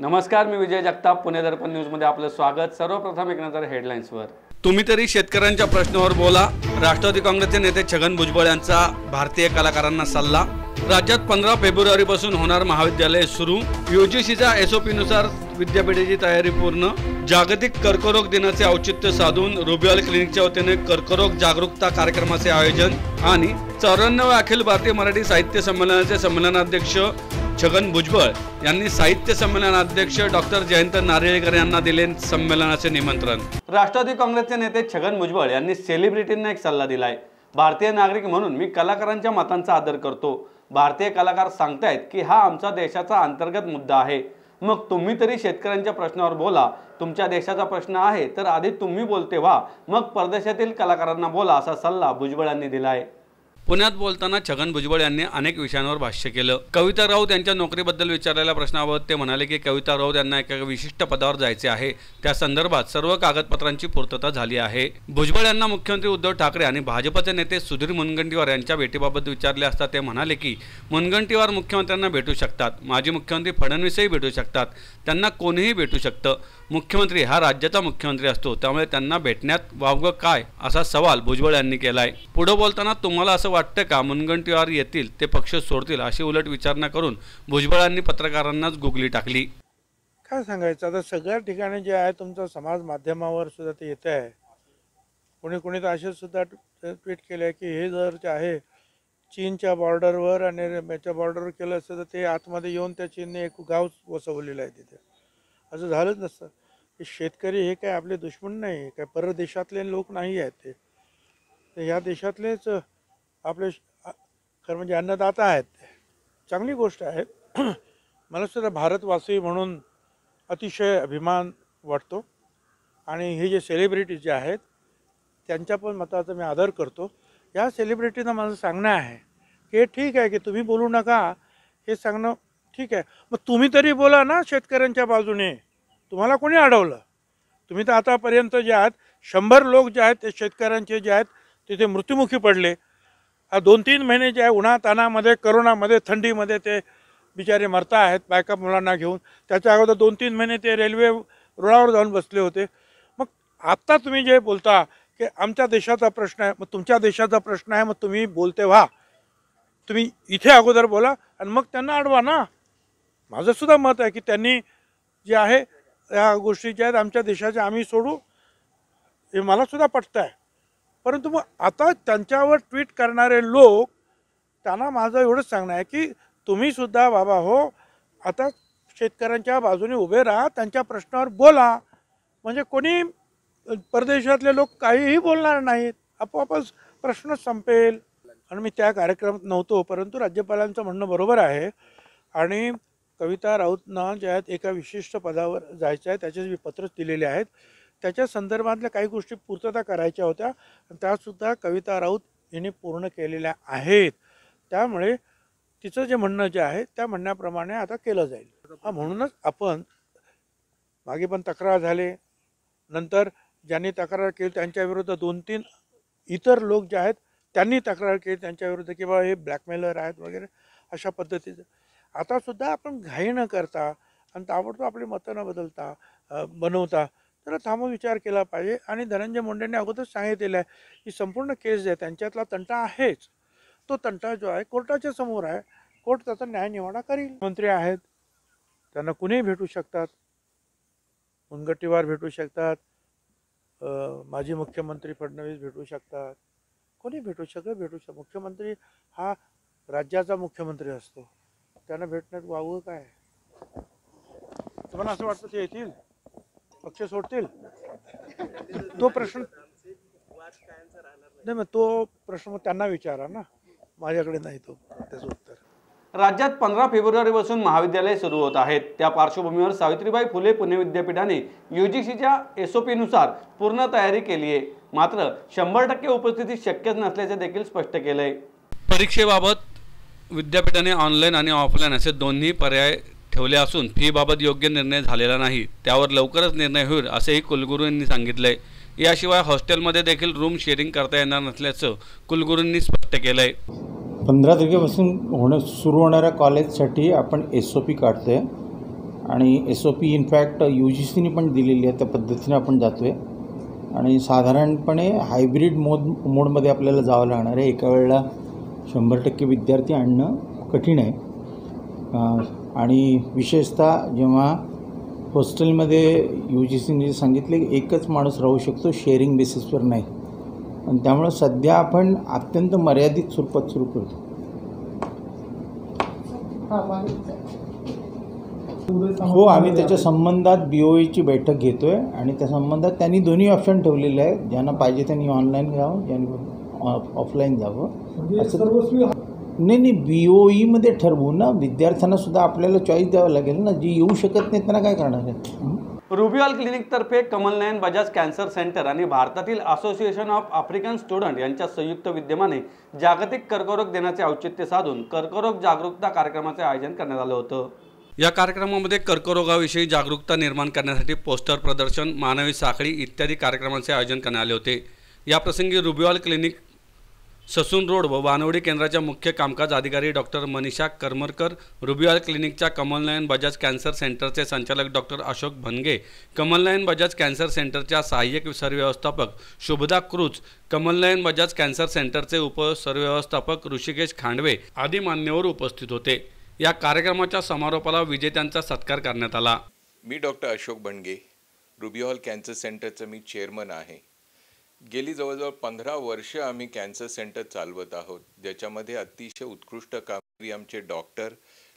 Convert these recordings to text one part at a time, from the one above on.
नमस्कार, मी विजय जगताप, पुणे दर्पण न्यूजमध्ये आपलं स्वागत। सर्वप्रथम एक नजर हेडलाईन्सवर। तुम्ही तरी शेतकऱ्यांच्या प्रश्नावर बोला, राष्ट्रवादी काँग्रेसचे नेते छगन भुजबळ यांचा भारतीय कलाकारांना सल्ला। राज्यात 15 फेब्रुवारीपासून होणार महाविद्यालय सुरू। यूजीसीच्या एसओपी नुसार विद्यापीठाची तयारी पूर्ण। जागतिक कर्करोग दिनाचे औचित्य साधून रुबियल क्लिनिकच्या वतीने कर्करोग जागरूकता कार्यक्रमाचे आयोजन। आणि 94व्या अखिल भारतीय मराठी साहित्य संमेलनाचे संमेलनाध्यक्ष छगन भुजबळ यांनी साहित्य संमेलनाध्यक्ष डॉक्टर जयंत नारळीकर यांना दिले संमेलनाचे निमंत्रण। राष्ट्रवादी काँग्रेसचे नेते छगन भुजबळ यांनी सेलिब्रिटींना एक सल्ला दिलाय। भारतीय नागरिक म्हणून मी कलाकारांच्या मतांचा आदर करतो। भारतीय कलाकार सांगतायत की हा आमचा देशाचा अंतर्गत मुद्दा आहे। मग तुम्ही तरी शेतकऱ्यांच्या प्रश्नावर बोला। तुमच्या देशाचा प्रश्न आहे तर आधी तुम्ही बोलते व्हा, मग परदेशातील कलाकारांना बोला, असा सल्ला भुजबळ यांनी दिलाय। पुण्यात बोलताना छगन भुजबळ यांनी अनेक विषयांवर भाष्य केलं। कविता राऊत यांच्या नोकरीबद्दल विचारलेल्या प्रश्नाबाबत ते म्हणाले की कविता राऊत यांना एका विशिष्ट पदावर जायचे आहे, त्या संदर्भात सर्व कागदपत्रांची पूर्तता झाली आहे। भुजबळ यांना मुख्यमंत्री उद्धव ठाकरे आणि भाजपचे नेते सुधीर मुनगंटीवार यांच्या भेटीबाबत विचारले असता ते म्हणाले की मुनगंटीवार मुख्यमंत्र्यांना भेटू शकतात, माजी मुख्यमंत्री फडणवीसही भेटू शकतात, त्यांना कोणीही भेटू शकतं। मुख्यमंत्री हा राज्याचा मुख्यमंत्री असतो, त्यामुळे त्यांना भेटण्यात वावगं काय, असा सवाल भुजबळ यांनी केलाय। पुढे बोलताना तुम्हाला असं वाटतं का मुनगंटीवार येतील ते पक्ष सोडतील, अशी उलट विचारणा करून भुजबळांनी पत्रकारांनाच गुगली टाकली। काय सांगायचं आता, सगळ्या ठिकाणी जे आहे तुमचं समाज माध्यमावर सुद्धा ते येत आहे। कोणी तर असे सुद्धा ट्विट केले की हे जर जे आहे चीनच्या बॉर्डरवर आणि याच्या बॉर्डरवर केलं असतं तर ते आतमध्ये येऊन त्या चीनने एक गाव वसवलेलं आहे तिथे। असं झालंच नसतं। की शेतकरी हे काय आपले दुश्मन नाही, काय परदेशातले लोक नाही आहेत, ते ह्या देशातलेच आपले खरं म्हणजे अन्नदाता आहेत। चांगली गोष्ट आहे। मला सुद्धा भारतवासी म्हणून अतिशय अभिमान वाटतो आणि हे जे सेलिब्रिटीज जे आहेत त्यांच्या पण मताचा मी आदर करतो। या सेलिब्रिटींना माझं सांगणं आहे की ठीक आहे की तुम्ही बोलू नका, हे सांगणं ठीक आहे, मग तुम्ही तरी बोला ना शेतकऱ्यांच्या बाजूने। तुम्हाला कोणी अडवलं? तुम्ही तर आतापर्यंत जे आहेत 100 लोक जे आहेत ते शेतकऱ्यांचे जे आहेत तिथे मृत्युमुखी पडले। 2-3 महिने जे आहे उन्हातानामध्ये, करोनामध्ये, थंडीमध्ये ते बिचारे मरता आहेत बायका मुलांना घेऊन। त्याच्या अगोदर 2-3 महिने ते रेल्वे रुळावर जाऊन बसले होते। मग आत्ता तुम्ही जे बोलता की आमच्या देशाचा प्रश्न आहे, मग तुमच्या देशाचा प्रश्न आहे, मग तुम्ही बोलते व्हा, तुम्ही इथे अगोदर बोला आणि मग त्यांना अडवा ना। माझं सुद्धा मत आहे की त्यांनी जे आहे या गोष्टी ज्या आहेत आमच्या देशाच्या आम्ही सोडू, हे मला सुद्धा पटतं आहे। परंतु मग आता त्यांच्यावर ट्विट करणारे लोक, त्यांना माझं एवढंच सांगणं आहे की तुम्हीसुद्धा बाबा हो, आता शेतकऱ्यांच्या बाजूने उभे राहा, त्यांच्या प्रश्नावर बोला, म्हणजे कोणी परदेशातले लोक काहीही बोलणार नाहीत, आपोआपच प्रश्न संपेल। आणि मी त्या कार्यक्रमात नव्हतो, परंतु राज्यपालांचं म्हणणं बरोबर आहे आणि कविता राऊतना ज्या आहेत एका विशिष्ट पदावर जायचं आहे, त्याचे मी पत्रच दिलेले आहेत। त्याच्या संदर्भातल्या काही गोष्टी पूर्तता करायच्या होत्या, त्यासुद्धा कविता राऊत यांनी पूर्ण केलेल्या आहेत। त्यामुळे तिचं जे म्हणणं जे आहे त्या म्हणण्याप्रमाणे आता केलं जाईल। म्हणूनच आपण मागे पण तक्रार झाले, नंतर ज्यांनी तक्रार केली त्यांच्याविरुद्ध 2-3 इतर लोक जे आहेत त्यांनी तक्रार केली त्यांच्याविरुद्ध की बाबा हे ब्लॅकमेलर आहेत वगैरे अशा पद्धतीचं। आतासुद्धा आपण घाई न करता आणि ताबडतोब आपली मतं न बदलता बनवता तर थांबून विचार केला पाहिजे। आणि धनंजय मुंडेंनी अगोदर सांगितलेलं आहे की संपूर्ण केस जे आहे त्यांच्यातला तंटा आहेच, तो तंटा जो आहे कोर्टाच्या समोर आहे, कोर्ट त्याचा न्यायनिवाडा करील। मंत्री आहेत त्यांना कुणीही भेटू शकतात, मुनगंटीवार भेटू शकतात, माजी मुख्यमंत्री फडणवीस भेटू शकतात, कोणी भेटू शकतं। मुख्यमंत्री हा राज्याचा मुख्यमंत्री असतो, त्यांना भेटण्यात वावं काय? तुम्हाला असं वाटतं ते येतील, पक्ष सोडतील? तो प्रश्न नाही, मग तो प्रश्न मग त्यांना विचारा ना, माझ्याकडे नाही तो त्याचं उत्तर। राज्यात 15 फेब्रुवारीपासून महाविद्यालय सुरू होत आहेत। त्या पार्श्वभूमीवर सावित्रीबाई फुले पुणे विद्यापीठाने यूजीसीच्या एसओपी नुसार पूर्ण तयारी केली आहे। मात्र 100% उपस्थिती शक्यच नसल्याचे देखील स्पष्ट केलंय। परीक्षेबाबत विद्यापीठाने ऑनलाईन आणि ऑफलाईन असे दोन्ही पर्याय ठेवले असून फीबाबत योग्य निर्णय झालेला नाही, त्यावर लवकरच निर्णय होईल असेही कुलगुरूंनी सांगितलंय। याशिवाय हॉस्टेलमध्ये देखील रूम शेअरिंग करता येणार नसल्याचं कुलगुरूंनी स्पष्ट केलंय। 15 तारखेपासून सुरू होणाऱ्या कॉलेजसाठी आपण SOP काढतोय आणि SOP इनफॅक्ट UGCने पण दिलेली आहे, त्या पद्धतीने आपण जातो आहे. आणि साधारणपणे हायब्रिड मोडमध्ये आपल्याला जावं लागणार आहे. एका वेळेला 100% विद्यार्थी आणणं कठीण आहे. आणि विशेषतः जेव्हा हॉस्टेलमध्ये UGCने सांगितले एकच माणूस राहू शकतो, शेअरिंग बेसिसवर नाही. आणि त्यामुळं सध्या आपण अत्यंत मर्यादित स्वरूपात सुरू करतो. हो, आम्ही त्याच्या संबंधात BOEची बैठक घेतो आहे आणि त्या संबंधात त्यांनी दोन्ही ऑप्शन ठेवलेले आहेत. ज्यांना पाहिजे त्यांनी ऑनलाईन घ्यावं, ज्यांनी ऑफलाईन जावं असं. नाही, BOEमध्ये ठरवू ना, विद्यार्थ्यांना सुद्धा आपल्याला चॉईस द्यावं लागेल ना. जी येऊ शकत नाही त्यांना काय करणार आहे. Ruby hall क्लिनिकतर्फे Kamal Nayan Bajaj cancer centre आणि भारतातील असोसिएशन ऑफ आफ्रिकन स्टुडंट यांच्या संयुक्त विद्यमाने जागतिक कर्करोग दिनाचे औचित्य साधून कर्करोग जागरूकता कार्यक्रमाचे आयोजन करण्यात आलं होतं. या कार्यक्रमामध्ये कर्करोगाविषयी जागरूकता निर्माण करण्यासाठी पोस्टर प्रदर्शन, मानवी साखळी इत्यादी कार्यक्रमांचे आयोजन करण्यात आले होते. याप्रसंगी Ruby hall clinic Sassoon road व वानवडी केंद्राच्या मुख्य कामकाज अधिकारी doctor Manisha Karmarkar, Ruby hall क्लिनिकच्या कमल नयन बजाज कॅन्सर सेंटरचे संचालक डॉक्टर अशोक भनगे, कमल नयन बजाज कॅन्सर सेंटरच्या सहाय्यक सरव्यवस्थापक शुभदा क्रूज, कमल नयन बजाज कॅन्सर सेंटरचे उपसरव्यवस्थापक ऋषिकेश खांडवे आदी मान्यवर उपस्थित होते. या कार्यक्रमाच्या समारोपाला विजेत्यांचा सत्कार करण्यात आला. मी doctor Ashok Bhanage, Ruby hall cancer सेंटरचं मी चेअरमन आहे. गेली जवळजवळ 15 वर्ष आम्ही कॅन्सर सेंटर चालवत आहोत, ज्याच्यामध्ये अतिशय उत्कृष्ट कामगिरी आमचे doctor,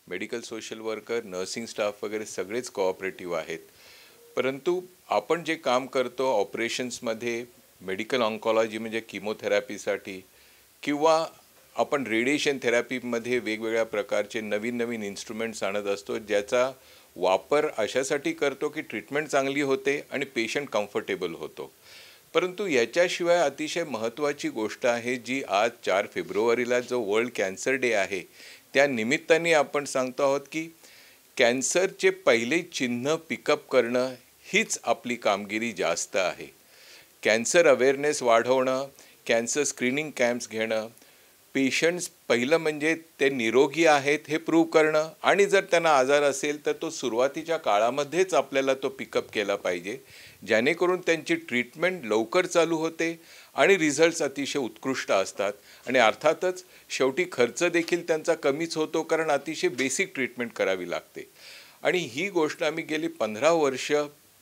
medical social worker, nursing staff वगैरे सगळेच कोऑपरेटिव्ह आहेत. परंतु आपण जे काम करतो ऑपरेशन्समध्ये, मेडिकल ऑन्कॉलॉजी म्हणजे किमोथेरपीसाठी किंवा आपण रेडिएशन थेरपीमध्ये वेगवेगळ्या प्रकारचे नवीन इन्स्ट्रुमेंट्स आणत असतो, ज्याचा वापर अशासाठी करतो की ट्रीटमेंट चांगली होते आणि पेशंट कम्फर्टेबल होतो. परंतु याच्याशिवाय अतिशय महत्त्वाची गोष्ट आहे जी आज 4 फेब्रुवारीला जो वर्ल्ड कॅन्सर डे आहे त्या निमित्ताने आपण सांगतो आहोत की कॅन्सरचे पहिले चिन्ह पिकअप करणं हीच आपली कामगिरी जास्त आहे. कॅन्सर अवेअरनेस वाढवणं, कॅन्सर स्क्रीनिंग कॅम्प्स घेणं, पेशंट्स पहिलं म्हणजे ते निरोगी आहेत हे प्रूव्ह करणं आणि जर त्यांना आजार असेल तर तो सुरुवातीच्या काळामध्येच आपल्याला तो पिकअप केला पाहिजे, जेणेकरून त्यांची ट्रीटमेंट लवकर चालू होते आणि रिझल्ट्स अतिशय उत्कृष्ट असतात. आणि अर्थातच शेवटी खर्च देखील त्यांचा कमीच होतो, कारण अतिशय बेसिक ट्रीटमेंट करावी लागते. आणि ही गोष्ट आम्ही गेली 15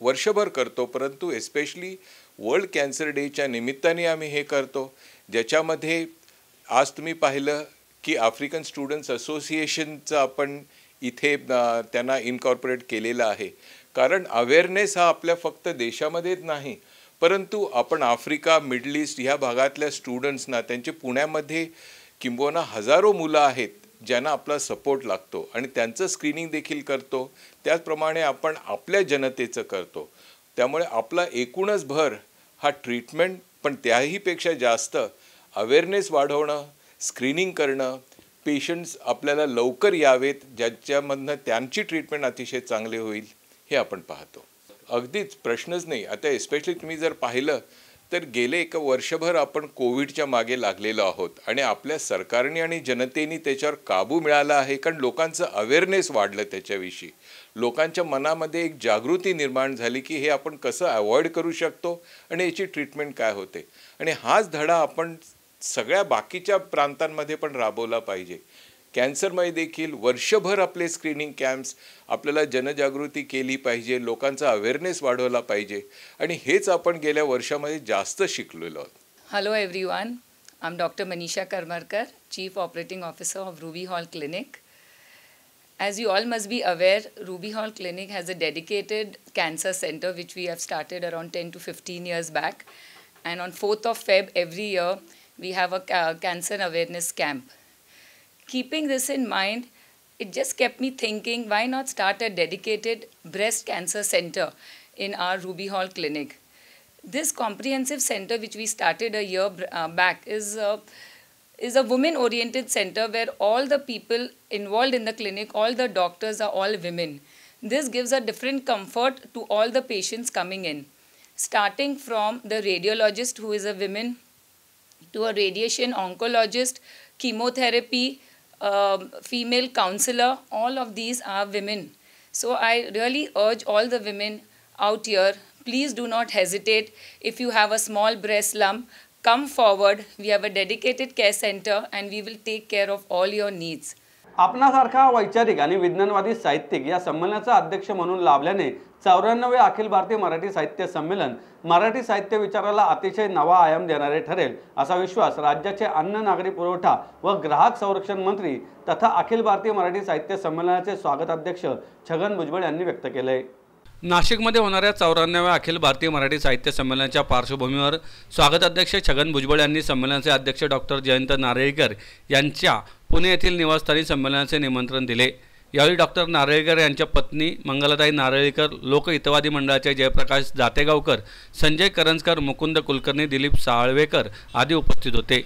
वर्षभर करतो, परंतु एस्पेशली वर्ल्ड कॅन्सर डेच्या निमित्ताने आम्ही हे करतो, ज्याच्यामध्ये आज तुम्ही पाहिलं की आफ्रिकन स्टुडंट्स असोसिएशनचं आपण इथे त्यांना इनकॉर्पोरेट केलेलं आहे. कारण अवेअरनेस हा आपल्या फक्त देशामध्येच नाही, परंतु आपण आफ्रिका, मिडल ईस्ट ह्या भागातल्या स्टुडंट्सना, त्यांचे पुण्यामध्ये किंबहुना हजारो मुलं आहेत ज्यांना आपला सपोर्ट लागतो आणि त्यांचं स्क्रीनिंग देखील करतो. त्याचप्रमाणे आपण आपल्या जनतेचं करतो. त्यामुळे आपला एकूणच भर हा ट्रीटमेंट, पण त्याहीपेक्षा जास्त अवेअरनेस वाढवणं, स्क्रीनिंग करणं, पेशंट्स आपल्याला लवकर यावेत ज्याच्यामधनं त्यांची ट्रीटमेंट अतिशय चांगली होईल हे आपण पाहतो. अगदीच प्रश्नच नाही. आता एस्पेशली तुम्ही जर पाहिलं तर गेले एक वर्षभर आपण कोविडच्या मागे लागलेलो आहोत आणि आपल्या सरकारने आणि जनतेने त्याच्यावर काबू मिळाला आहे, कारण लोकांचं अवेअरनेस वाढलं. त्याच्याविषयी लोकांच्या मनामध्ये एक जागृती निर्माण झाली की हे आपण कसं अवॉइड करू शकतो आणि याची ट्रीटमेंट काय होते. आणि हाच धडा आपण सगळ्या बाकीच्या प्रांतांमध्ये पण राबवला पाहिजे. कॅन्सरमध्ये देखील वर्षभर आपले स्क्रीनिंग कॅम्प्स, आपल्याला जनजागृती केली पाहिजे, लोकांचा अवेअरनेस वाढवला पाहिजे आणि हेच आपण गेल्या वर्षामध्ये जास्त शिकलेलो आहोत. Hello everyone, I'm Dr. Manisha Karmarkar, Chief Operating Officer of Ruby Hall Clinic. As you all must be aware, Ruby Hall Clinic has a dedicated cancer center which we have started around 10 to 15 years back. And on 4th of Feb every year, we have a cancer awareness camp. Keeping this in mind, it just kept me thinking, why not start a dedicated breast cancer center in our Ruby Hall Clinic? This comprehensive center which we started a year back is a women-oriented center where all the people involved in the clinic, all the doctors are all women. This gives a different comfort to all the patients coming in. Starting from the radiologist who is a woman, to a radiation oncologist, chemotherapy, female counselor, all of these are women. So I really urge all the women out here, please do not hesitate. If you have a small breast lump, come forward. We have a dedicated care center and we will take care of all your needs. आपणासारखा वैचारिक आणि विज्ञानवादी साहित्यिक या संमेलनाचा अध्यक्ष म्हणून लाभल्याने 94वे अखिल भारतीय मराठी साहित्य संमेलन मराठी साहित्य विचाराला अतिशय नवा आयाम देणारे ठरेल असा विश्वास राज्याचे अन्न नागरी पुरवठा व ग्राहक संरक्षण मंत्री तथा अखिल भारतीय मराठी साहित्य संमेलनाचे स्वागत अध्यक्ष छगन भुजबळ यांनी व्यक्त केले। नाशिकमध्ये होणाऱ्या 94व्या अखिल भारतीय मराठी साहित्य संमेलनाच्या पार्श्वभूमीवर स्वागत अध्यक्ष छगन भुजबळ यांनी संमेलनाचे अध्यक्ष डॉक्टर जयंत नारळीकर यांच्या पुणे येथील निवासस्थानी संमेलनाचे निमंत्रण दिले। यावेळी डॉक्टर नारळीकर यांच्या पत्नी मंगलाताई नारळीकर, लोकहितवादी मंडळाचे जयप्रकाश जातेगावकर, संजय करंजकर, मुकुंद कुलकर्णी, दिलीप साळवेकर आदी उपस्थित होते।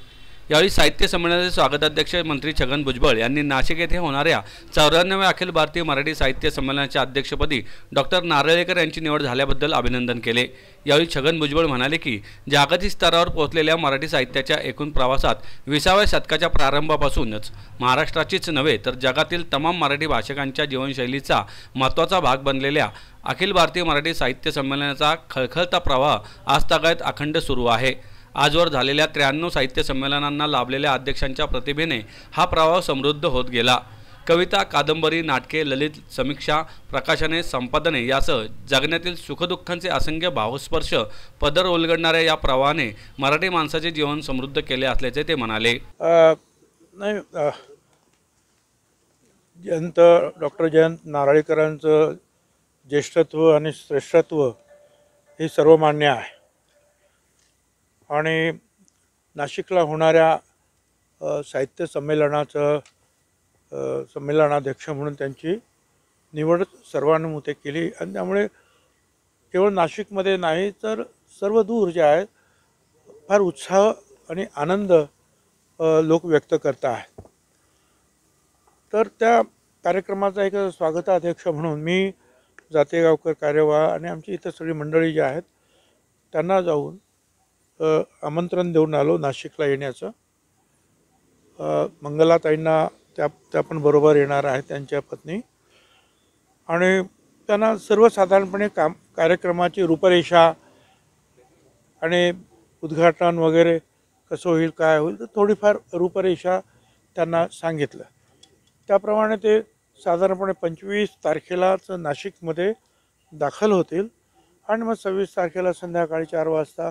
यावेळी साहित्य संमेलनाचे स्वागताध्यक्ष मंत्री छगन भुजबळ यांनी नाशिक येथे होणाऱ्या 94व्या अखिल भारतीय मराठी साहित्य संमेलनाच्या अध्यक्षपदी डॉक्टर नारळीकर यांची निवड झाल्याबद्दल अभिनंदन केले। यावेळी छगन भुजबळ म्हणाले की जागतिक स्तरावर पोहोचलेल्या मराठी साहित्याच्या एकूण प्रवासात 20व्या शतकाच्या प्रारंभापासूनच महाराष्ट्राचीच नव्हे तर जगातील तमाम मराठी भाषकांच्या जीवनशैलीचा महत्त्वाचा भाग बनलेल्या अखिल भारतीय मराठी साहित्य संमेलनाचा खळखळता प्रवाह आजतागायत अखंड सुरू आहे। आजवर झालेल्या 93 साहित्य संमेलनांना लाभलेल्या अध्यक्षांच्या प्रतिभेने हा प्रवाह समृद्ध होत गेला। कविता, कादंबरी, नाटके, ललित, समीक्षा, प्रकाशने, संपादने यासह जगण्यातील सुखदुःखांचे असंख्य भावस्पर्श पदर उलगडणाऱ्या या प्रवाहाने मराठी माणसाचे जीवन समृद्ध केले असल्याचे ते म्हणाले। डॉक्टर जयंत नारळीकरांचं ज्येष्ठत्व आणि श्रेष्ठत्व हे सर्वमान्य आहे आणि नाशिकला होणाऱ्या साहित्य संमेलनाचं संमेलनाध्यक्ष म्हणून त्यांची निवड सर्वानुमते केली आणि त्यामुळे केवळ नाशिकमध्ये नाही तर सर्व दूर जे आहेत फार उत्साह आणि आनंद लोक व्यक्त करत आहेत। तर त्या कार्यक्रमाचा एक स्वागताध्यक्ष म्हणून मी जातेगावकर, कार्यवाह आणि आमची इतर सगळी मंडळी जी आहेत त्यांना जाऊन आमंत्रण देऊन आलो नाशिकला येण्याचं। मंगलाताईंना त्या पण बरोबर येणार आहेत, त्यांच्या पत्नी, आणि त्यांना सर्वसाधारणपणे कार्यक्रमाची रूपरेषा आणि उद्घाटन वगैरे कसं होईल, काय होईल, तर थोडीफार रूपरेषा त्यांना सांगितलं। त्याप्रमाणे ते साधारणपणे 25 तारखेलाच नाशिकमध्ये दाखल होतील आणि मग 26 तारखेला संध्याकाळी 4 वाजता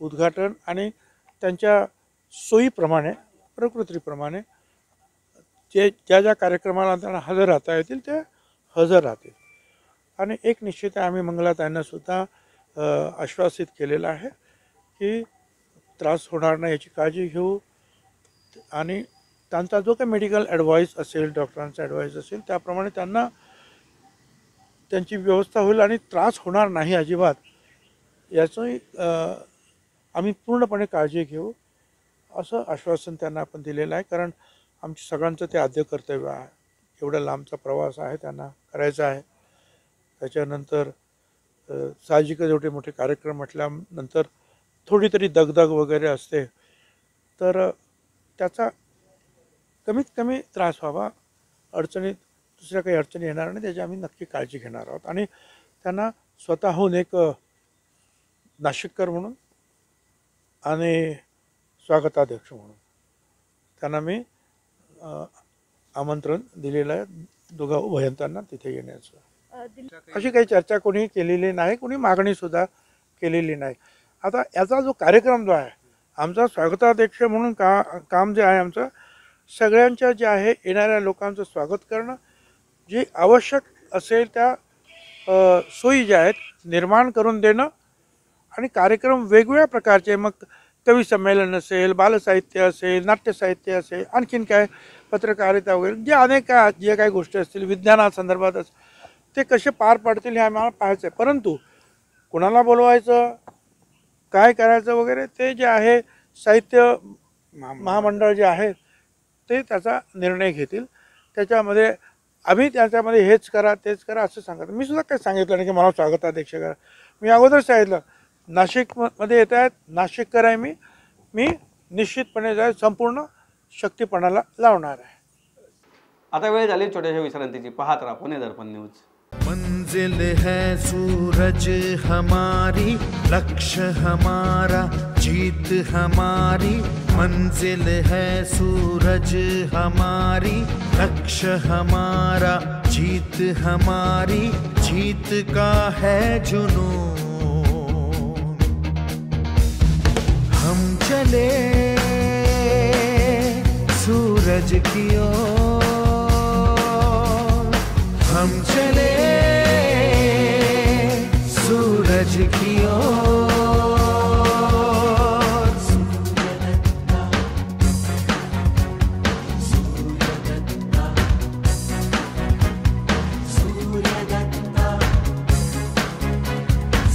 उद्घाटन आणि त्यांच्या सोयीप्रमाणे, प्रकृतीप्रमाणे ज्या ज्या कार्यक्रमाला त्यांना हजर राहता येतील ते हजर राहतील। आणि एक निश्चित आम्ही मंगलाताईंना सुद्धा आश्वासित केलेलं आहे की त्रास होणार नाही याची काळजी घेऊ आणि त्यांचा जो काही मेडिकल ॲडवाईस असेल, डॉक्टरांचा ॲडवाईस असेल त्याप्रमाणे त्यांना त्यांची व्यवस्था होईल आणि त्रास होणार नाही अजिबात याचंही आम्ही पूर्णपणे काळजी घेऊ असं आश्वासन त्यांना आपण दिलेलं आहे। कारण आमच्या सगळ्यांचं ते आद्य कर्तव्य आहे, एवढा लांबचा प्रवास आहे त्यांना करायचा आहे। त्याच्यानंतर साहजिकच एवढे मोठे कार्यक्रम म्हटल्यानंतर थोडी तरी दगदग वगैरे असते, तर त्याचा कमीत कमी त्रास व्हावा, दुसऱ्या काही अडचणी येणार नाही त्याची आम्ही नक्की काळजी घेणार आहोत। आणि त्यांना स्वतःहून एक नाशिककर म्हणून आणि स्वागताध्यक्ष म्हणून त्यांना मी आमंत्रण दिलेलं आहे दोघा उभयंतांना तिथे येण्याचं। अशी काही चर्चा कोणी केलेली नाही, कोणी मागणीसुद्धा केलेली नाही। आता याचा जो कार्यक्रम जो आहे आमचा स्वागताध्यक्ष म्हणून काम जे आहे आमचं सगळ्यांच्या जे आहे येणाऱ्या लोकांचं स्वागत करणं, जे आवश्यक असेल त्या सोयी ज्या आहेत निर्माण करून देणं आणि कार्यक्रम वेगवेगळ्या प्रकारचे, मग कवी संमेलन असेल, बालसाहित्य असेल, नाट्यसाहित्य असेल, आणखीन काय पत्रकारिता वगैरे जे अनेक जे काही गोष्टी असतील विज्ञानासंदर्भात ते कसे पार पडतील हे आम्हाला पाहायचं आहे। परंतु कोणाला बोलवायचं, काय करायचं वगैरे ते जे आहे साहित्य महामंडळ जे आहे ते त्याचा निर्णय घेतील। त्याच्यामध्ये आम्ही त्याच्यामध्ये हेच करा तेच करा असं सांगत मी सुद्धा काही सांगितलं नाही की मला स्वागताध्यक्ष करा। मी अगोदर सांगितलं नाशिकमध्ये येत आहेत, नाशिककर आहे मी निश्चितपणे जाय संपूर्ण शक्तीपणाला लावणार आहे। आता वेळ झाली छोट्याशा विश्रांतीची। पाहत राहा पुणे दर्पण न्यूज। मंजिल है सूरज हमारी, लक्ष्य हमारा जीत हमारी। मंजिल है सूरज हमारी, लक्ष्य हमारा जीत हमारी। जीत का है जुनून, हम चले सूरज की ओर, हम चले सूरज की ओर।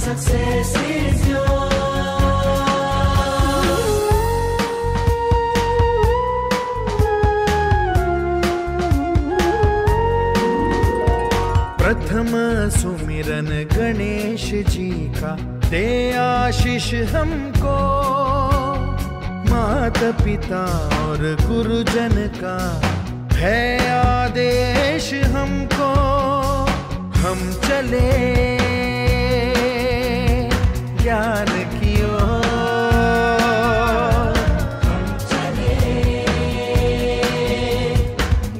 Success is प्रथम सुमिरन गणेश जी का, दे आशीष हमको। माता पिता और गुरुजन का है आदेश हमको। हम चले ज्ञान की ओर, हम चले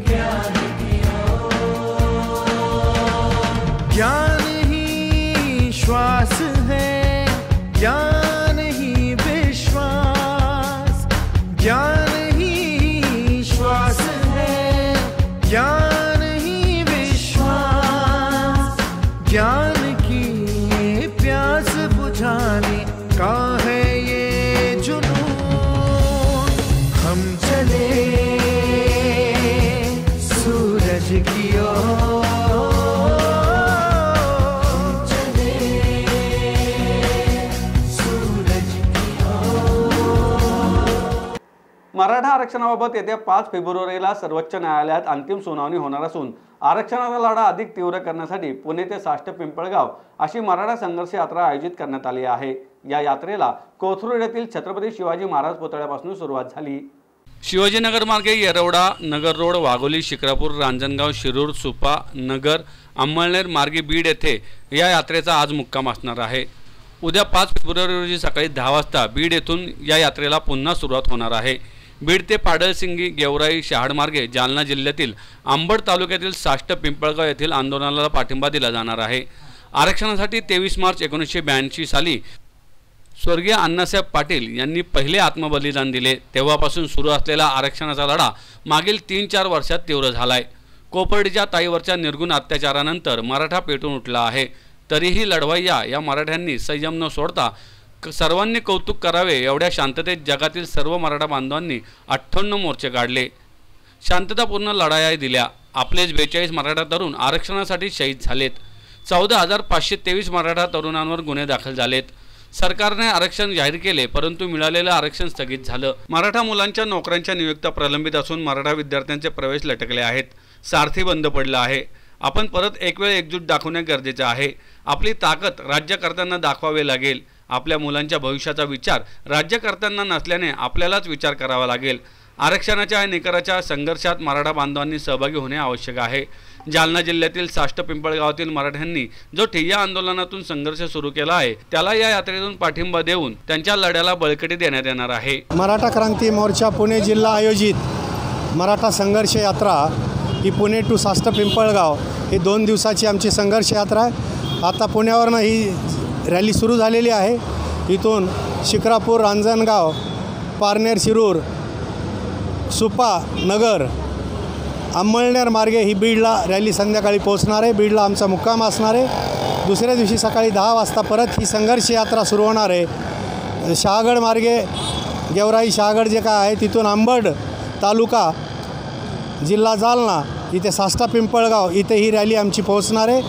ज्ञान की ओर। ज्ञान ही श्वास है, ज्ञान ही विश्वास। ज्ञान ही श्वास है, ज्ञान ही विश्वास। ज्ञान की प्यास बुझाने का है ये जुनून। हम चले सूरज की ओर, हम चले सूरज की ओर। मराठा आरक्षणाबाबत येत्या 5 फेब्रुवारीला सर्वोच्च न्यायालयात अंतिम सुनावणी होणार असून आरक्षणाचा लढा अधिक तीव्र करण्यासाठी पुणे ते साष्ट पिंपळगाव अशी मराठा संघर्ष यात्रा आयोजित करण्यात आली आहे। या यात्रेला कोथरूड येथील छत्रपती शिवाजी महाराज पुतळ्यापासून सुरुवात झाली। शिवाजीनगर मार्गे येरवडा, नगर रोड, वाघोली, शिक्रापूर, रांजणगाव, शिरूर, सुपा, नगर, अंमळनेर मार्गे बीड येथे या यात्रेचा आज मुक्काम असणार आहे। उद्या 5 फेब्रुवारी रोजी सकाळी 10 वाजता बीड येथून या यात्रेला पुन्हा सुरुवात होणार आहे। बीड ते पाडळसिंगी, गेवराई, शहाड मार्गे जालना जिल्ह्यातील अंबड तालुक्यातील साष्ट पिंपळगाव येथील आंदोलनाला पाठिंबा दिला जाणार आहे। आरक्षणासाठी 23 मार्च 1982 साली स्वर्गीय अण्णासाहेब पाटील यांनी पहिले आत्मबलिदान दिले। तेव्हापासून सुरू असलेला आरक्षणाचा लढा मागील 3-4 वर्षात तीव्र झालाय। कोपर्डीच्या ताईवरच्या निर्गुण अत्याचारानंतर मराठा पेटून उठला आहे। तरीही लढवय्या या मराठ्यांनी संयम न सोडता सर्वांनी कौतुक करावे एवढ्या शांततेत जगातील सर्व मराठा बांधवांनी 58 मोर्चे काढले, शांततापूर्ण लढाया दिल्या। आपलेच 42 मराठा तरुण आरक्षणासाठी शहीद झालेत। 14,523 मराठा तरुणांवर गुन्हे दाखल झालेत। सरकारने आरक्षण जाहीर केले, परंतु मिळालेलं आरक्षण स्थगित झालं। मराठा मुलांच्या नोकऱ्यांच्या नियुक्त्या प्रलंबित असून मराठा विद्यार्थ्यांचे प्रवेश लटकले आहेत। सारथी बंद पडला आहे। आपण परत एक वेळ एकजूट दाखवणे गरजेचे आहे। आपली ताकद राज्यकर्त्यांना दाखवावे लागेल। आपल्या मुलांच्या भविष्याचा विचार राज्यकर्त्यांना नसल्याने आपल्यालाच विचार करावा लागेल। आरक्षणाच्या निकराच्या संघर्षात मराठा बांधवांनी सहभागी होणे आवश्यक आहे। जालना जिल्ह्यातील साष्ट पिंपळगावातील मराठ्यांनी जो ठिय्या आंदोलनातून संघर्ष सुरू केला आहे, त्याला या यात्रेतून पाठिंबा देऊन त्यांच्या लढ्याला बळकटी देण्यात येणार आहे। मराठा क्रांती मोर्चा पुणे जिल्हा आयोजित मराठा संघर्ष यात्रा ही पुणे टू साष्ट पिंपळगाव ही 2 दिवसाची आमची संघर्ष यात्रा आहे। आता पुण्यावरनं ही रॅली सुरू झालेली आहे। इथून शिक्रापूर, रांजणगाव, पारनेर, शिरूर, सुपा, नगर, अंमळनेर मार्गे ही बीडला रॅली संध्याकाळी पोहोचणार आहे। बीडला आमचा मुक्काम असणार आहे। दुसऱ्या दिवशी सकाळी 10 वाजता परत ही संघर्ष यात्रा सुरू होणार आहे। शहागड मार्गे गेवराई, शहागड जे काय आहे तिथून अंबड तालुका, जिल्हा जालना, इथे साष्टा पिंपळगाव इथे ही रॅली आमची पोहोचणार आहे।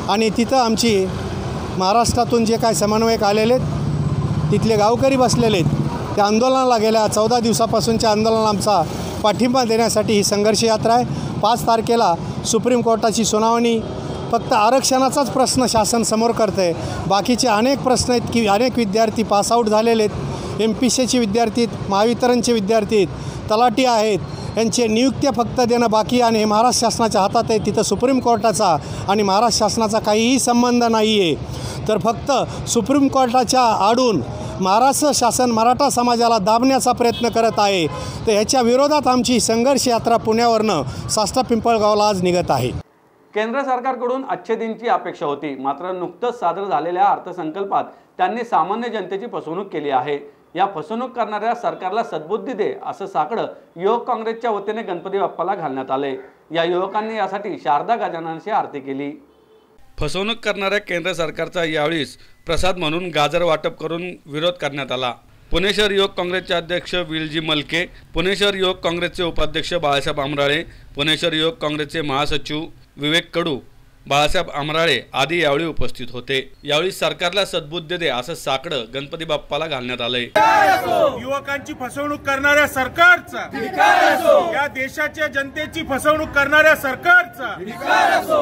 आणि तिथं आमची महाराष्ट्रातून जे काय समन्वयक आलेले आहेत, तिथले गावकरी बसलेले आहेत, त्या आंदोलनाला गेल्या 14 दिवसापासूनच्या आंदोलनाला आमचा पाठिंबा देण्यासाठी ही संघर्ष यात्रा आहे। 5 तारखेला सुप्रीम कोर्टाची सुनावणी फक्त आरक्षणाचाच प्रश्न शासन समोर करतं आहे। बाकीचे अनेक प्रश्न आहेत की अनेक विद्यार्थी पासआउट झालेले आहेत, MPSCचे विद्यार्थी आहेत, महावितरणचे विद्यार्थी आहेत, तलाठी आहेत, यांचे नियुक्त्या फक्त देणं बाकी आणि हे महाराष्ट्र शासनाच्या हातात आहे. तिथं सुप्रीम कोर्टाचा आणि महाराष्ट्र शासनाचा काहीही संबंध नाही आहे. तर फक्त सुप्रीम कोर्टाच्या आडून महाराष्ट्र शासन मराठा समाजाला दाबण्याचा प्रयत्न करत आहे. तर ह्याच्या विरोधात आमची संघर्ष यात्रा पुण्यावरनं सास्ता पिंपळगावला आज निघत आहे. केंद्र सरकारकडून अच्छे दिनची अपेक्षा होती, मात्र नुकतंच सादर झालेल्या अर्थसंकल्पात त्यांनी सामान्य जनतेची फसवणूक केली आहे. या फसवणूक करणाऱ्या सरकारला सद्बुद्धी दे असं साकडं युवक काँग्रेसच्या वतीने गणपती बाप्पाला घालण्यात आले. या युवकांनी यासाठी शारदा गजाननची आरती केली. फसवणूक करणाऱ्या केंद्र सरकारचा यावेळीस प्रसाद म्हणून गाजर वाटप करून विरोध करण्यात आला. पुणे शहर युवक काँग्रेसचे अध्यक्ष विलजी मलके, पुणे शहर युवक काँग्रेसचे उपाध्यक्ष बाळासाहेब आमराळे, पुणे शहर युवक काँग्रेसचे महासचिव विवेक कडू, बाळासाहेब आमराळे आदी यावेळी उपस्थित होते. यावेळी सरकारला सद्बुद्धी दे असं साकडं गणपती बाप्पाला घालण्यात आलंय. युवकांची फसवणूक करणाऱ्या सरकारचा, या देशाच्या जनतेची फसवणूक करणाऱ्या सरकारचा,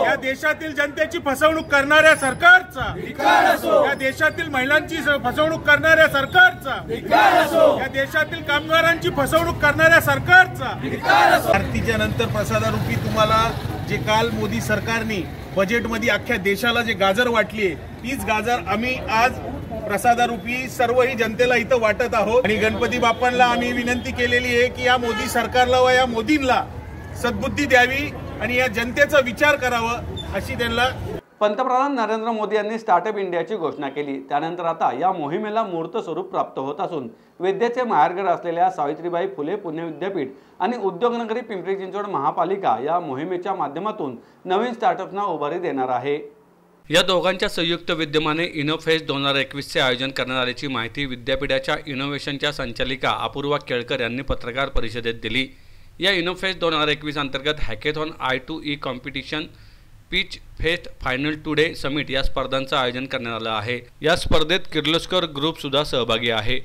या देशातील जनतेची फसवणूक करणाऱ्या सरकारचा, या देशातील महिलांची फसवणूक करणाऱ्या सरकारचा, या देशातील कामगारांची फसवणूक करणाऱ्या सरकारचा. आरतीच्या नंतर प्रसादारूपी तुम्हाला जे काल मोदी सरकारने बजेटमध्ये अख्ख्या देशाला जे गाजर वाटली, तीच गाजर आम्ही आज प्रसादारूपी सर्वही जनतेला इथं वाटत आहोत. आणि गणपती बाप्पांना आम्ही विनंती केलेली आहे की या मोदी सरकारला व या मोदींना सद्बुद्धी द्यावी आणि या जनतेचा विचार करावा अशी त्यांना. पंतप्रधान नरेंद्र मोदी यांनी स्टार्टअप इंडियाची घोषणा केली. त्यानंतर आता या मोहिमेला मूर्त स्वरूप प्राप्त होत असून विद्येचे माहेरघर असलेल्या सावित्रीबाई फुले पुणे विद्यापीठ आणि उद्योगनगरी पिंपरी चिंचवड महापालिका या मोहिमेच्या माध्यमातून नवीन स्टार्टअप्सना उभारी देणार आहे. या दोघांच्या संयुक्त विद्यमाने इनोफेस्ट 2021चे आयोजन करण्यात आल्याची माहिती विद्यापीठाच्या इनोव्हेशनच्या संचालिका अपूर्वा केळकर यांनी पत्रकार परिषदेत दिली. या इनोफेस्ट 2021 अंतर्गत hackathon, I2E competition, pitch fest, final today summit या स्पर्धांचं आयोजन करण्यात आलं आहे. या स्पर्धेत किर्लोस्कर ग्रुप सुद्धा सहभागी आहे.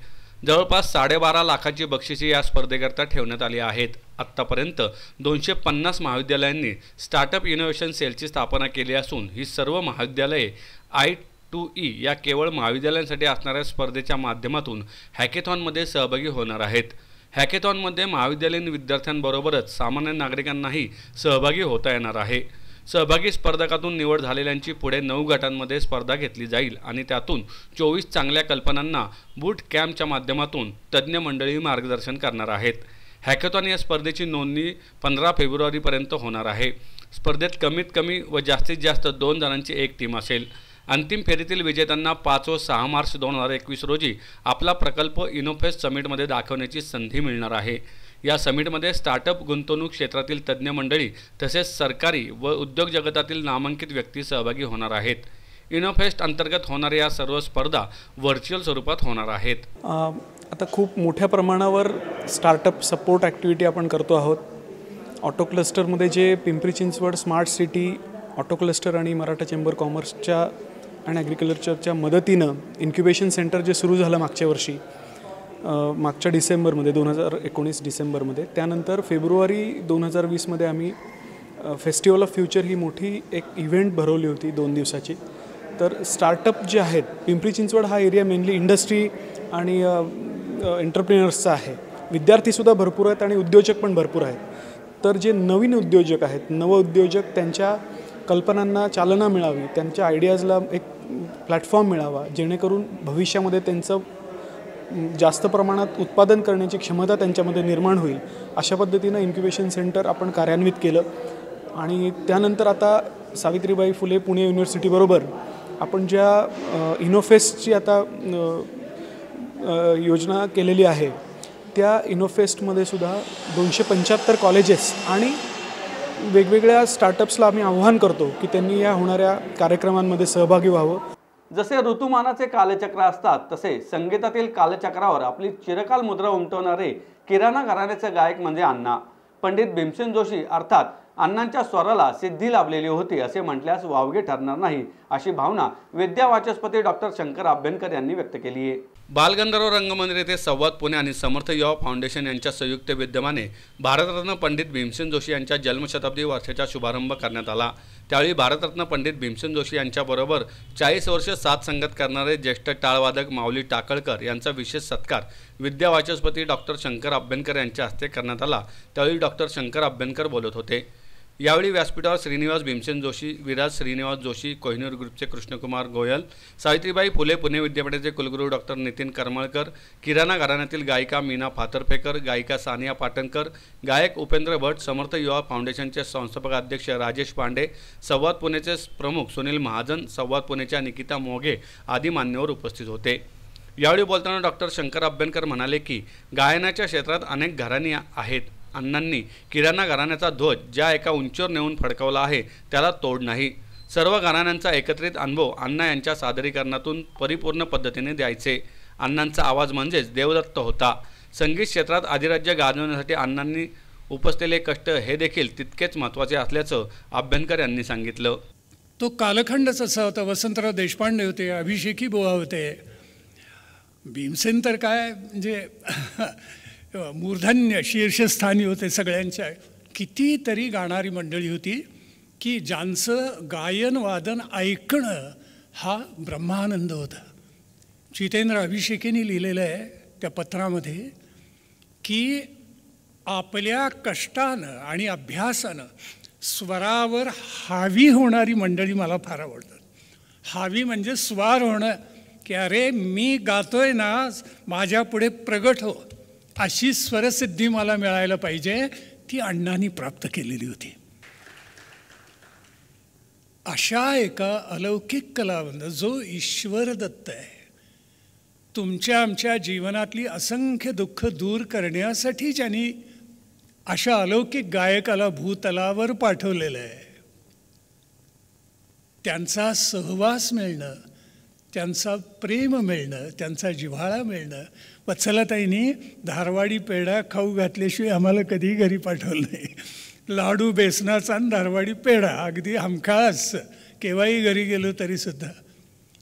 जवळपास 12.5 लाखाची बक्षिसे या स्पर्धेकरता ठेवण्यात आली आहेत. आत्तापर्यंत 250 महाविद्यालयांनी स्टार्टअप इनोव्हेशन सेलची स्थापना केली असून ही सर्व महाविद्यालये I2E या केवळ महाविद्यालयांसाठी असणाऱ्या स्पर्धेच्या माध्यमातून हॅकेथॉनमध्ये सहभागी होणार आहेत. हॅकेथॉनमध्ये महाविद्यालयीन विद्यार्थ्यांबरोबरच सामान्य नागरिकांनाही सहभागी होता येणार आहे. सहभागी स्पर्धकातून निवड झालेल्यांची पुढे 9 गटांमध्ये स्पर्धा घेतली जाईल आणि त्यातून 24 चांगल्या कल्पनांना बूट कॅम्पच्या माध्यमातून तज्ज्ञ मंडळी मार्गदर्शन करणार आहेत. हॅकेथॉन या स्पर्धेची नोंदणी 15 फेब्रुवारीपर्यंत होणार आहे. स्पर्धेत कमीत कमी व जास्तीत जास्त 2 जणांची एक टीम असेल. अंतिम फेरीतील विजेत्यांना 5 व 6 मार्च 2021 रोजी आपला प्रकल्प इनोफेस्ट समिटमध्ये दाखवण्याची संधी मिळणार आहे. या समिटमध्ये स्टार्टअप, गुंतवणूक क्षेत्रातील तज्ज्ञ मंडळी तसेच सरकारी व उद्योग जगतातील नामांकित व्यक्ती सहभागी होणार आहेत. इनोफेस्ट अंतर्गत होणाऱ्या या सर्व स्पर्धा व्हर्च्युअल स्वरूपात होणार आहेत. आता खूप मोठ्या प्रमाणावर स्टार्टअप सपोर्ट ॲक्टिव्हिटी आपण करतो आहोत. ऑटो क्लस्टरमध्ये जे Pimpri Chinchwad smart city auto cluster आणि मराठा चेंबर कॉमर्सच्या आणि ॲग्रिकल्चरच्या मदतीनं इन्क्युबेशन सेंटर जे सुरू झालं मागच्या वर्षी, मागच्या डिसेंबरमध्ये 2019 डिसेंबरमध्ये, त्यानंतर फेब्रुवारी 2020मध्ये आम्ही फेस्टिवल ऑफ फ्युचर ही मोठी एक इव्हेंट भरवली होती 2 दिवसाची. तर स्टार्टअप जे आहेत, पिंपरी चिंचवड हा एरिया मेनली इंडस्ट्री आणि एंटरप्रिनर्सचा आहे. विद्यार्थीसुद्धा भरपूर आहेत आणि उद्योजक पण भरपूर आहेत. तर जे नवीन उद्योजक आहेत, नवउद्योजक, त्यांच्या कल्पनांना चालना मिळावी, त्यांच्या आयडियाजला एक प्लॅटफॉर्म मिळावा, जेणेकरून भविष्यामध्ये त्यांचं जास्त प्रमाणात उत्पादन करण्याची क्षमता त्यांच्यामध्ये निर्माण होईल, अशा पद्धतीनं इन्क्युबेशन सेंटर आपण कार्यान्वित केलं. आणि त्यानंतर आता सावित्रीबाई फुले पुणे युनिव्हर्सिटीबरोबर आपण ज्या इनोफेस्टची आता योजना केलेली आहे, त्या इनोफेस्टमध्ये सुद्धा 275 कॉलेजेस आणि वेगवेगळ्या स्टार्टअप्सला आम्ही आव्हान करतो की त्यांनी या होणाऱ्या कार्यक्रमांमध्ये सहभागी व्हावं. जसे ऋतुमानाचे कालचक्र असतात तसे संगीतातील कालचक्रावर आपली चिरकाल मुद्रा उमटवणारे किराणा घराण्याचे गायक म्हणजे अण्णा. पंडित भीमसेन जोशी अर्थात अण्णांच्या स्वराला सिद्धी लाभलेली होती असे म्हटल्यास वावगे ठरणार नाही, अशी भावना विद्यावाचस्पती डॉक्टर शंकर अभ्यंकर यांनी व्यक्त केली आहे. बालगंधर्व रंगमंदिर येथे संवाद पुणे आणि समर्थ युवा फाउंडेशन यांच्या संयुक्त विद्यमाने भारतरत्न पंडित भीमसेन जोशी यांच्या जन्मशताब्दी वर्षाचा शुभारंभ करण्यात आला। त्यावेळी भारतरत्न पंडित भीमसेन जोशी यांच्याबरोबर 40 वर्ष साथ संगत करणारे ज्येष्ठ टाळवादक माऊली टाकळकर यांचा विशेष सत्कार विद्यावाचस्पती डॉक्टर शंकर अभ्यंकर यांच्या हस्ते करण्यात आला। त्यावेळी डॉक्टर शंकर अभ्यंकर बोलत होते। यावेळी व्यासपीठावर श्रीनिवास भीमसेन जोशी, विराज श्रीनिवास जोशी, कोहिनूर ग्रुपचे कृष्णकुमार गोयल, सावित्रीबाई फुले पुणे विद्यापीठाचे कुलगुरू डॉक्टर नितीन करमळकर, किराणा घराण्यातील गायिका मीना फातर्फेकर, गायिका सानिया पाटणकर, गायक उपेंद्र भट, समर्थ युवा फाउंडेशनचे संस्थापक अध्यक्ष राजेश पांडे, संवाद पुणेचे प्रमुख सुनील महाजन, संवाद पुणेच्या निकिता मोघे आदी मान्यवर उपस्थित होते। यावेळी बोलताना डॉक्टर शंकर अभ्यंकर म्हणाले की गायनाच्या क्षेत्रात अनेक घराणी आहेत। अण्णांनी किराणा घराण्याचा ध्वज ज्या एका उंचीवर नेऊन फडकवला आहे त्याला तोड नाही। सर्व घराण्यांचा एकत्रित अनुभव अण्णा यांच्या सादरीकरणातून परिपूर्ण पद्धतीने द्यायचे। अण्णांचा आवाज म्हणजेच देवदत्त होता। संगीत क्षेत्रात अधिराज्य गाजवण्यासाठी अण्णांनी उपसलेले कष्ट हे देखील तितकेच महत्त्वाचे असल्याचं अभ्यंकर यांनी सांगितलं। तो कालखंडच असा होता। वसंतराव देशपांडे होते, अभिषेकी बुवा होते, भीमसेन तर काय म्हणजे मूर्धन्य शीर्षस्थानी होते सगळ्यांच्या। कितीतरी गाणारी मंडळी होती की ज्यांचं गायन वादन ऐकणं हा ब्रह्मानंद होता। जितेंद्र अभिषेकींनी लिहिलेलं आहे त्या पत्रामध्ये की आपल्या कष्टानं आणि अभ्यासानं स्वरावर हावी होणारी मंडळी मला फार आवडतात। हावी म्हणजे स्वार होणं, की अरे मी गातोय ना, माझ्या पुढे प्रगट हो, अशी स्वरसिद्धी मला मिळायला पाहिजे, ती अण्णांनी प्राप्त केलेली होती। अशा एका अलौकिक कलावंत जो ईश्वर दत्त आहे, तुमच्या आमच्या जीवनातली असंख्य दुःख दूर करण्यासाठी ज्यांनी अशा अलौकिक गायकाला भूतलावर पाठवलेलं आहे, त्यांचा सहवास मिळणं, त्यांचा प्रेम मिळणं, त्यांचा जिव्हाळा मिळणं। वत्सलाताईंनी धारवाडी पेढा खाऊ घातल्याशिवाय आम्हाला कधीही घरी पाठवलं नाही। लाडू बेसनाचा आणि धारवाडी पेढा अगदी हमखास केव्हाही घरी गेलो तरीसुद्धा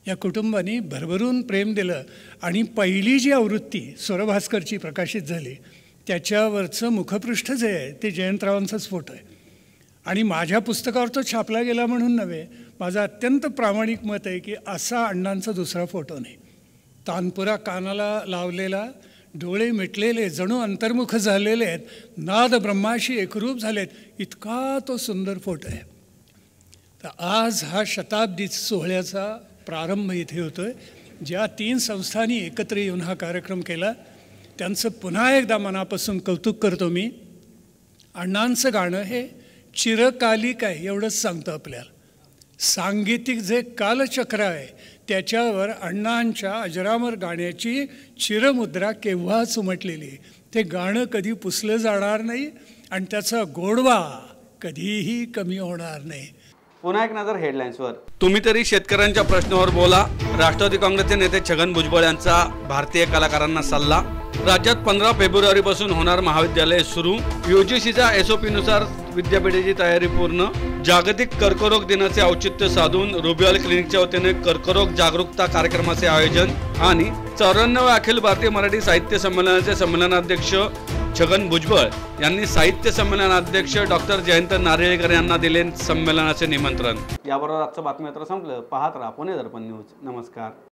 या कुटुंबाने भरभरून प्रेम दिलं। आणि पहिली जी आवृत्ती स्वरभास्करची प्रकाशित झाली त्याच्यावरचं मुखपृष्ठ जे आहे ते जयंतरावांचाच फोटो आहे। आणि माझ्या पुस्तकावर तो छापला गेला म्हणून नव्हे, माझं अत्यंत प्रामाणिक मत आहे की असा अण्णांचा दुसरा फोटो नाही। तानपुरा कानाला लावलेला, डोळे मिटलेले, जणू अंतर्मुख झालेले आहेत, नाद ब्रह्माशी एकरूप झालेत, इतका तो सुंदर फोटो आहे। तर आज हा शताब्दी सोहळ्याचा प्रारंभ इथे होतो आहे। ज्या 3 संस्थांनी एकत्र येऊन हा कार्यक्रम केला त्यांचं पुन्हा एकदा मनापासून कौतुक करतो मी। अण्णांचं गाणं हे चिरकालिक आहे एवढंच सांगतो आपल्याला। सांगीतिक जे कालचक्र आहे त्याच्यावर अण्णांच्या अजरामर गाण्याची चिरमुद्रा केव्हाच उमटलेली आहे। ते गाणं कधी पुसलं जाणार नाही आणि त्याचा गोडवा कधीही कमी होणार नाही। पुन्हा एक नजर हेडलाईन्सवर। तुम्ही तरी शेतकऱ्यांच्या प्रश्नावर बोला, राष्ट्रवादी काँग्रेसचे नेते छगन भुजबळ यांचा भारतीय कलाकारांना सल्ला। राज्यात 15 फेब्रुवारीपासून होणार महाविद्यालय सुरू। UGCच्या SOP नुसार विद्यापीठाची तयारी पूर्ण। जागतिक कर्करोग दिनाचे औचित्य साधून रुबिऑल क्लिनिकच्या वतीने कर्करोग जागरूकता कार्यक्रमाचे आयोजन। आणि 94व्या अखिल भारतीय मराठी साहित्य संमेलनाचे संमेलनाध्यक्ष छगन भुजबळ यांनी साहित्य संमेलनाध्यक्ष डॉक्टर जयंत नारळीकर यांना दिले संमेलनाचे निमंत्रण। याबरोबर आजचं बातमीपत्र संपलं। पाहत राहा पुणे दर्पण न्यूज। नमस्कार।